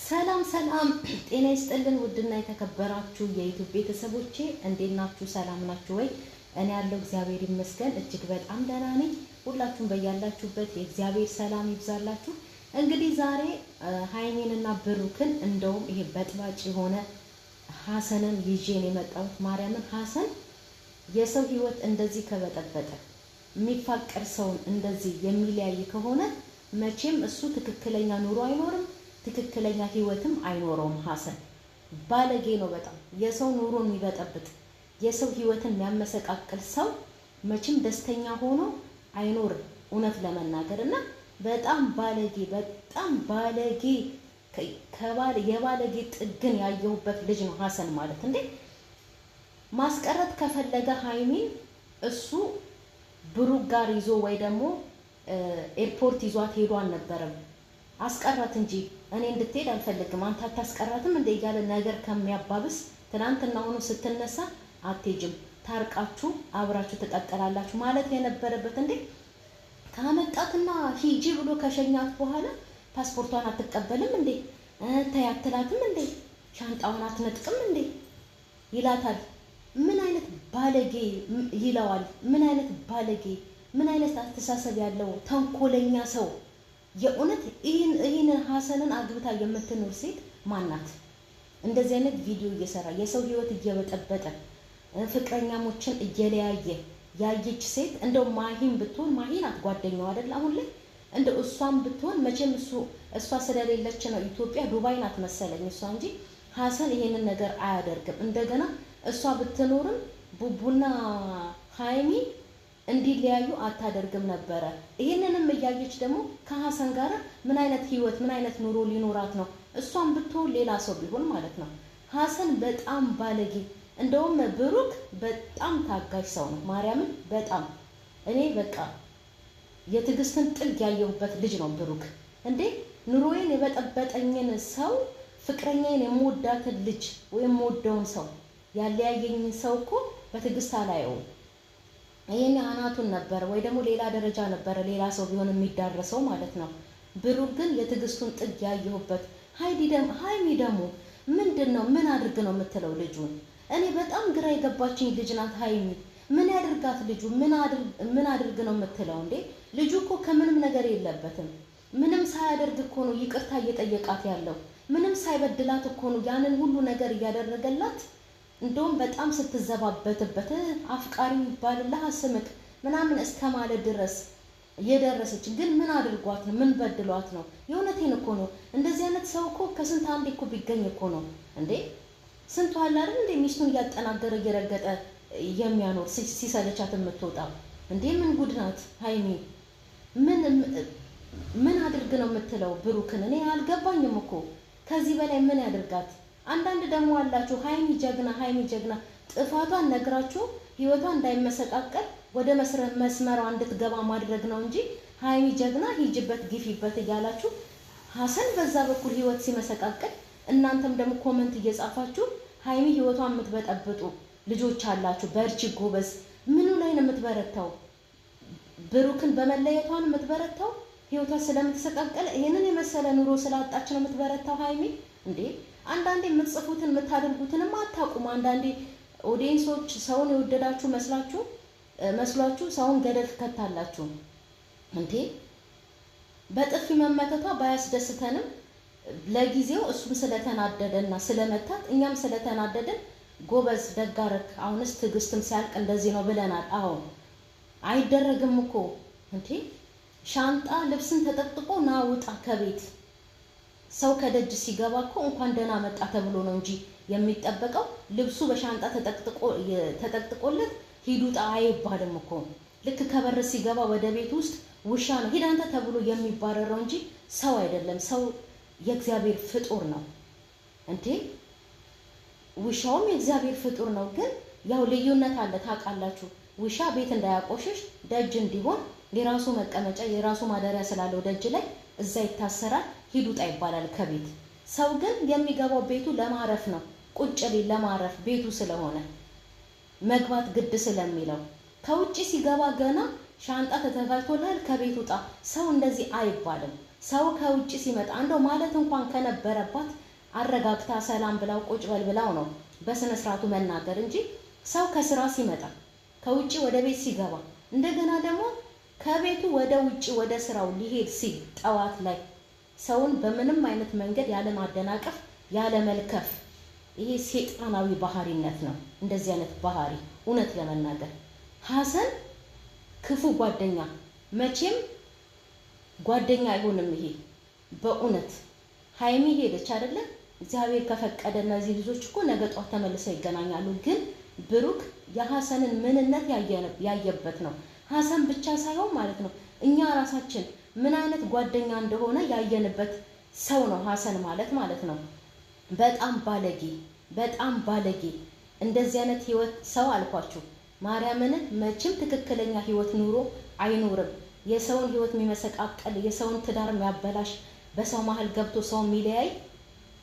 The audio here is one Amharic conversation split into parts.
ሰላም ሰላም ጤና ይስጥልን ውድና የተከበራችሁ የዩቲዩብ ቤተሰቦቼ እንዴት ናችሁ? ሰላም ናችሁ ወይ? እኔ ያለው እግዚአብሔር ይመስገን እጅግ በጣም ደህና ነኝ። ሁላችሁም በያላችሁበት የእግዚአብሔር ሰላም ይብዛላችሁ። እንግዲህ ዛሬ ሃይሚንና ብሩክን እንደውም ይሄ በጥባጭ የሆነ ሀሰንን ይዤን የመጣሁት ማርያምን። ሀሰን የሰው ህይወት እንደዚህ ከበጠበጠ የሚፋቀር ሰውን እንደዚህ የሚለያይ ከሆነ መቼም እሱ ትክክለኛ ኑሮ አይኖርም፣ ትክክለኛ ህይወትም አይኖረውም። ሀሰን ባለጌ ነው በጣም የሰው ኑሮ የሚበጠብጥ የሰው ህይወትን የሚያመሰቃቅል ሰው መቼም ደስተኛ ሆኖ አይኖርም እውነት ለመናገር እና በጣም ባለጌ የባለጌ ጥግን ያየሁበት ልጅ ነው ሀሰን ማለት። እንዴ ማስቀረት ከፈለገ ሃይሚን እሱ ብሩክ ጋር ይዞ ወይ ደግሞ ኤርፖርት ይዟት ሄዶ አልነበረም። አስቀራት እንጂ እኔ እንድትሄድ አልፈልግም አንተ አታስቀራትም እንደ እያለ ነገር ከሚያባብስ ትናንትና ሆኖ ስትነሳ አትሄጂም ታርቃችሁ አብራችሁ ትቀጥላላችሁ ማለት የነበረበት። እንዴ ካመጣትና ሂጂ ብሎ ከሸኛት በኋላ ፓስፖርቷን አትቀበልም እንዴ ተያትላትም እንዴ ሻንጣውን አትነጥቅም እንዴ ይላታል። ምን አይነት ባለጌ ይለዋል። ምን አይነት ባለጌ ምን አይነት አስተሳሰብ ያለው ተንኮለኛ ሰው። የእውነት ይህን ሀሰንን አግብታ የምትኖር ሴት ማናት? እንደዚህ አይነት ቪዲዮ እየሰራ የሰው ህይወት እየበጠበጠ ፍቅረኛሞችን እየለያየ ያየች ሴት እንደው ማሂን ብትሆን ማሂን አትጓደኛው አይደል? አሁን ላይ እንደው እሷም ብትሆን መቼም እሷ ስለሌለች ነው ኢትዮጵያ ዱባይ ናት መሰለኝ እሷ እንጂ ሀሰን ይሄንን ነገር አያደርግም። እንደገና እሷ ብትኖርም ቡቡና ሃይሚ እንዲለያዩ አታደርግም ነበረ። ይሄንንም እያየች ደግሞ ከሀሰን ጋር ምን አይነት ህይወት ምን አይነት ኑሮ ሊኖራት ነው? እሷም ብትሆን ሌላ ሰው ቢሆን ማለት ነው። ሀሰን በጣም ባለጌ። እንደውም ብሩክ በጣም ታጋሽ ሰው ነው ማርያምን። በጣም እኔ በቃ የትዕግስትን ጥግ ያየሁበት ልጅ ነው ብሩክ። እንዴ ኑሮዬን የበጠበጠኝን ሰው ፍቅረኛዬን የምወዳትን ልጅ ወይም የምወደውን ሰው ያለያየኝን ሰው እኮ በትዕግስት አላየውም። ይሄን አናቱን ነበር ወይ ደግሞ ሌላ ደረጃ ነበር ሌላ ሰው ቢሆን የሚዳረሰው ማለት ነው። ብሩክ ግን የትዕግስቱን ጥግ ያየሁበት። ሃይሚ ደግሞ ምንድነው ምን አድርግ ነው የምትለው ልጁን? እኔ በጣም ግራ የገባችኝ ልጅ ናት ሃይሚ። ምን ያድርጋት ልጁ? ምን አድርግ ነው የምትለው? እንዴ ልጁ እኮ ከምንም ነገር የለበትም። ምንም ሳያደርግ እኮ ነው ይቅርታ እየጠየቃት ያለው። ምንም ሳይበድላት እኮ ነው ያንን ሁሉ ነገር እያደረገላት። እንደውም በጣም ስትዘባበትበት አፍቃሪ ይባልልህ አስምክ ምናምን እስከ ማለት ድረስ የደረሰች ግን ምን አድርጓት ነው? ምን በድሏት ነው? የእውነቴን እኮ ነው። እንደዚህ አይነት ሰው እኮ ከስንት አንዴ እኮ ቢገኝ እኮ ነው እንዴ። ስንቱ አለ አይደል እንዴ ሚስቱን እያጠናገረ እየረገጠ የሚያኖር ሲሰለቻት የምትወጣው። እንዴ ምን ጉድ ናት ሃይሚ። ምን አድርግ ነው የምትለው ብሩክን? እኔ አልገባኝም እኮ ከዚህ በላይ ምን ያድርጋት? አንዳንድ ደግሞ አላችሁ ሃይሚ ጀግና ጥፋቷን ነግራችሁ ህይወቷ እንዳይመሰቃቀል ወደ መስመሯ እንድትገባ ማድረግ ነው እንጂ ሃይሚ ጀግና ሂጅበት ግፊበት እያላችሁ ሀሰን በዛ በኩል ህይወት ሲመሰቃቀል እናንተም ደግሞ ኮመንት እየጻፋችሁ ሃይሚ ህይወቷን የምትበጠብጡ ልጆች አላችሁ። በርቺ ጎበዝ። ምኑ ላይ ነው የምትበረታው? ብሩክን በመለየቷን የምትበረታው ህይወቷ ስለምትሰቃቀል ይሄንን የመሰለ ኑሮ ስላጣች ነው የምትበረታው ሃይሚ። እንዴ አንዳንዴ የምትጽፉትን የምታደርጉትንም አታውቁም። አንዳንዴ ኦዲየንሶች ሰውን የወደዳችሁ መስሏችሁ ሰውን ገደል ትከታላችሁ። እንዴ በጥፊ መመተቷ ባያስደስተንም ለጊዜው እሱም ስለተናደደና ስለመታት እኛም ስለተናደደን ጎበዝ ደጋረክ አሁንስ ትዕግስትም ሲያልቅ እንደዚህ ነው ብለናል። አዎ አይደረግም እኮ እንዴ ሻንጣ ልብስን ተጠቅጥቆ ና ውጣ ከቤት ሰው ከደጅ ሲገባ እኮ እንኳን ደህና መጣ ተብሎ ነው እንጂ የሚጠበቀው። ልብሱ በሻንጣ ተጠቅጥቆለት ሂድ ውጣ አይባልም እኮ። ልክ ከበር ሲገባ ወደ ቤት ውስጥ ውሻ ነው ሂድ አንተ ተብሎ የሚባረረው እንጂ ሰው አይደለም። ሰው የእግዚአብሔር ፍጡር ነው እንዴ ውሻውም የእግዚአብሔር ፍጡር ነው። ግን ያው ልዩነት አለ ታውቃላችሁ። ውሻ ቤት እንዳያቆሽሽ ደጅ እንዲሆን የራሱ መቀመጫ የራሱ ማደሪያ ስላለው ደጅ ላይ እዛ ይታሰራል። ሂድ ውጣ ይባላል ከቤት። ሰው ግን የሚገባው ቤቱ ለማረፍ ነው። ቁጭ ሊል ለማረፍ ቤቱ ስለሆነ መግባት ግድ ስለሚለው ከውጪ ሲገባ ገና ሻንጣ ተዘጋጅቶልሃል ከቤት ውጣ። ሰው እንደዚህ አይባልም። ሰው ከውጭ ሲመጣ እንደው ማለት እንኳን ከነበረባት አረጋግታ ሰላም ብላው ቁጭ በል ብላው ነው በስነ ስርዓቱ መናገር እንጂ ሰው ከስራ ሲመጣ ከውጭ ወደ ቤት ሲገባ እንደገና ደግሞ ከቤቱ ወደ ውጭ ወደ ስራው ሊሄድ ሲል ጠዋት ላይ ሰውን በምንም አይነት መንገድ ያለ ማደናቀፍ ያለ መልከፍ ይሄ ሴጣናዊ ባህሪነት ነው። እንደዚህ አይነት ባህሪ እውነት ለመናገር ሀሰን ክፉ ጓደኛ መቼም ጓደኛ አይሆንም። ይሄ በእውነት ሀይሚ ሄደች አይደለ? እግዚአብሔር ከፈቀደ እነዚህ ልጆች እኮ ነገ ጧት ተመልሰው ይገናኛሉ። ግን ብሩክ የሀሰንን ምንነት ያየበት ነው። ሀሰን ብቻ ሳይሆን ማለት ነው እኛ ራሳችን ምን አይነት ጓደኛ እንደሆነ ያየንበት ሰው ነው ሀሰን ማለት ነው። በጣም ባለጌ እንደዚህ አይነት ህይወት ሰው አልኳችሁ ማርያምን መቼም ትክክለኛ ህይወት ኑሮ አይኖርም። የሰውን ህይወት የሚመሰቃቀል የሰውን ትዳር የሚያበላሽ በሰው መሀል ገብቶ ሰው የሚለያይ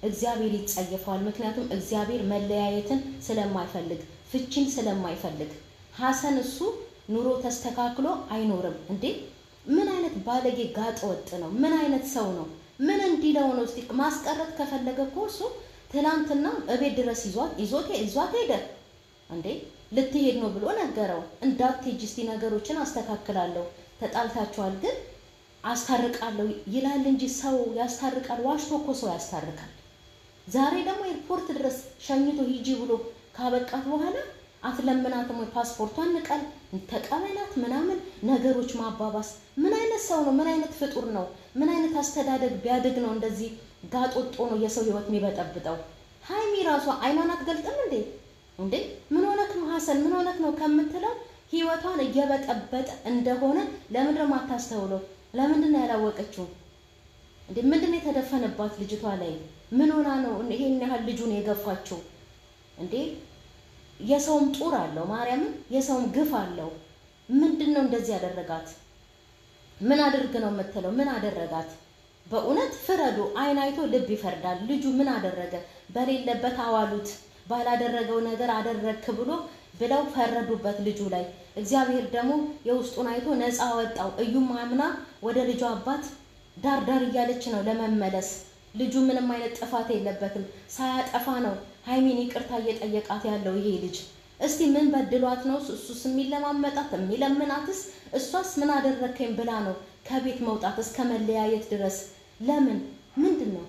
እግዚአብሔር ይጸየፈዋል። ምክንያቱም እግዚአብሔር መለያየትን ስለማይፈልግ ፍቺን ስለማይፈልግ ሀሰን እሱ ኑሮ ተስተካክሎ አይኖርም እንዴ! ምን አይነት ባለጌ ጋጠ ወጥ ነው? ምን አይነት ሰው ነው? ምን እንዲለው ነው? እስቲ ማስቀረት ከፈለገ እኮ እሱ ትናንትና እቤት ድረስ ይዟት ሄደ እንዴ! ልትሄድ ነው ብሎ ነገረው። እንዳትሄጂ እስቲ ነገሮችን አስተካክላለሁ፣ ተጣልታችኋል ግን አስታርቃለሁ ይላል እንጂ ሰው ያስታርቃል? ዋሽቶ እኮ ሰው ያስታርቃል። ዛሬ ደግሞ ኤርፖርት ድረስ ሸኝቶ ሂጂ ብሎ ካበቃት በኋላ አትለምናትም ወይ? ፓስፖርቷን ንቀል ተቀበላት ምናምን ነገሮች ማባባስ። ምን አይነት ሰው ነው? ምን አይነት ፍጡር ነው? ምን አይነት አስተዳደግ ቢያድግ ነው እንደዚህ ጋጦጦ ነው የሰው ህይወት የሚበጠብጠው? ሀይሚ ራሷ አይኗን አትገልጥም እንዴ? ምን ሆነክ ነው ሀሰን? ምን ሆነክ ነው ከምትለው ህይወቷን እየበጠበጠ እንደሆነ ለምንድን ነው የማታስተውለው? ለምንድን ነው ያላወቀችው እንዴ? ምንድን ነው የተደፈነባት ልጅቷ ላይ? ምን ሆና ነው ይሄን ያህል ልጁን የገፋችው እንዴ? የሰውም ጡር አለው ማርያምን፣ የሰውም ግፍ አለው። ምንድን ነው እንደዚህ ያደረጋት? ምን አድርግ ነው የምትለው? ምን አደረጋት? በእውነት ፍረዱ። አይን አይቶ ልብ ይፈርዳል። ልጁ ምን አደረገ? በሌለበት አዋሉት። ባላደረገው ነገር አደረግክ ብለው ፈረዱበት ልጁ ላይ። እግዚአብሔር ደግሞ የውስጡን አይቶ ነፃ ወጣው። እዩም አምና ወደ ልጁ አባት ዳር እያለች ነው ለመመለስ። ልጁ ምንም አይነት ጥፋት የለበትም። ሳያጠፋ ነው ሀይሚን ይቅርታ እየጠየቃት ያለው ይሄ ልጅ። እስቲ ምን በድሏት ነው እሱስ የሚለማመጣት የሚለምናትስ? እሷስ ምን አደረከኝ ብላ ነው ከቤት መውጣት እስከ መለያየት ድረስ? ለምን? ምንድን ነው?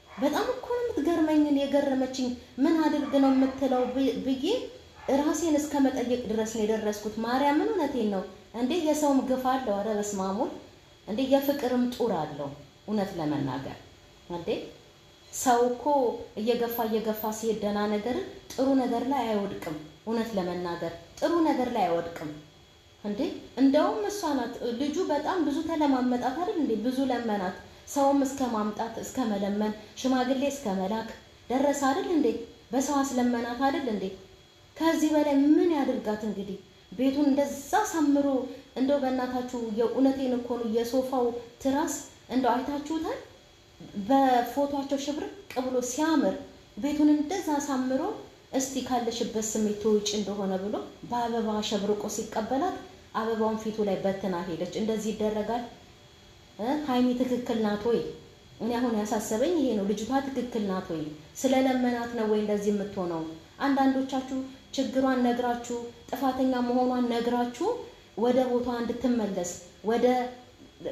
በጣም እኮ ነው የምትገርመኝን የገረመችኝ። ምን አድርግ ነው የምትለው ብዬ ራሴን እስከ መጠየቅ ድረስ ነው የደረስኩት። ማርያምን እውነቴን ነው እንዴ! የሰውም ግፍ አለው። ኧረ በስመ አብ እንዴ! የፍቅርም ጡር አለው እውነት ለመናገር እንዴ! ሰው እኮ እየገፋ ሲሄድ ደህና ነገርን ጥሩ ነገር ላይ አይወድቅም። እውነት ለመናገር ጥሩ ነገር ላይ አይወድቅም እንዴ! እንደውም እሷ ናት ልጁ በጣም ብዙ ተለማመጣት አይደል እንዴ? ብዙ ለመናት። ሰውም እስከ ማምጣት እስከ መለመን ሽማግሌ እስከ መላክ ደረሰ አይደል እንዴ? በሰው አስለመናት አይደል እንዴ? ከዚህ በላይ ምን ያድርጋት እንግዲህ? ቤቱን እንደዛ ሳምሮ እንደው በእናታችሁ የእውነቴን እኮ ነው የሶፋው ትራስ እንደው አይታችሁታል? በፎቶአቸው ሽብርቅ ብሎ ሲያምር ቤቱን እንደዛ ሳምሮ እስቲ ካለሽበት ስሜት ተውጭ እንደሆነ ብሎ በአበባ ሸብርቆ ሲቀበላት አበባውን ፊቱ ላይ በትና ሄደች። እንደዚህ ይደረጋል? ሀይሚ ትክክል ናት ወይ? እኔ አሁን ያሳሰበኝ ይሄ ነው። ልጅቷ ትክክል ናት ወይ? ስለለመናት ነው ወይ እንደዚህ የምትሆነው? አንዳንዶቻችሁ ችግሯን ነግራችሁ ጥፋተኛ መሆኗን ነግራችሁ ወደ ቦታዋ እንድትመለስ ወደ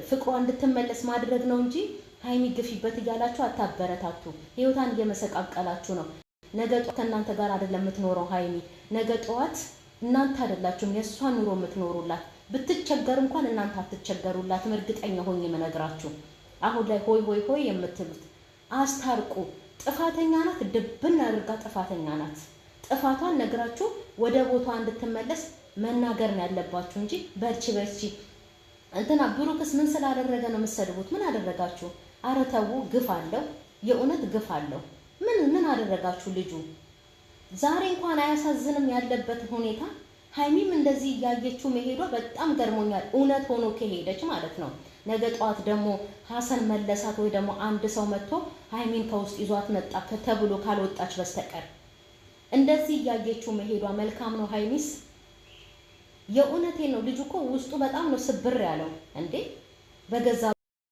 ፍቅሯ እንድትመለስ ማድረግ ነው እንጂ ሀይሚ ግፊበት እያላችሁ አታበረታቱ። ህይወታን እየመሰቃቀላችሁ ነው። ነገ ጧት ከእናንተ ጋር አይደለም የምትኖረው ሀይሚ። ነገ ጠዋት እናንተ አይደላችሁም የእሷ ኑሮ የምትኖሩላት። ብትቸገር እንኳን እናንተ አትቸገሩላትም። እርግጠኛ ሆኜ የምነግራችሁ አሁን ላይ ሆይ የምትሉት አስታርቁ። ጥፋተኛ ናት፣ ድብን አድርጋ ጥፋተኛ ናት። ጥፋቷን ነግራችሁ ወደ ቦታዋ እንድትመለስ መናገር ነው ያለባችሁ እንጂ በርቺ እንትና ብሩክስ ምን ስላደረገ ነው የምትሰድቡት? ምን አደረጋችሁ? ኧረ ተው፣ ግፍ አለው፣ የእውነት ግፍ አለው። ምን አደረጋችሁ? ልጁ ዛሬ እንኳን አያሳዝንም ያለበት ሁኔታ? ሀይሚም እንደዚህ እያየችው መሄዷ በጣም ገርሞኛል። እውነት ሆኖ ከሄደች ማለት ነው። ነገ ጠዋት ደግሞ ሀሰን መለሳት ወይ ደግሞ አንድ ሰው መጥቶ ሀይሚን ከውስጥ ይዟት መጣ ተብሎ ካልወጣች በስተቀር እንደዚህ እያየችው መሄዷ መልካም ነው። ሀይሚስ የእውነቴ ነው። ልጁ እኮ ውስጡ በጣም ነው ስብር ያለው እንዴ በገዛ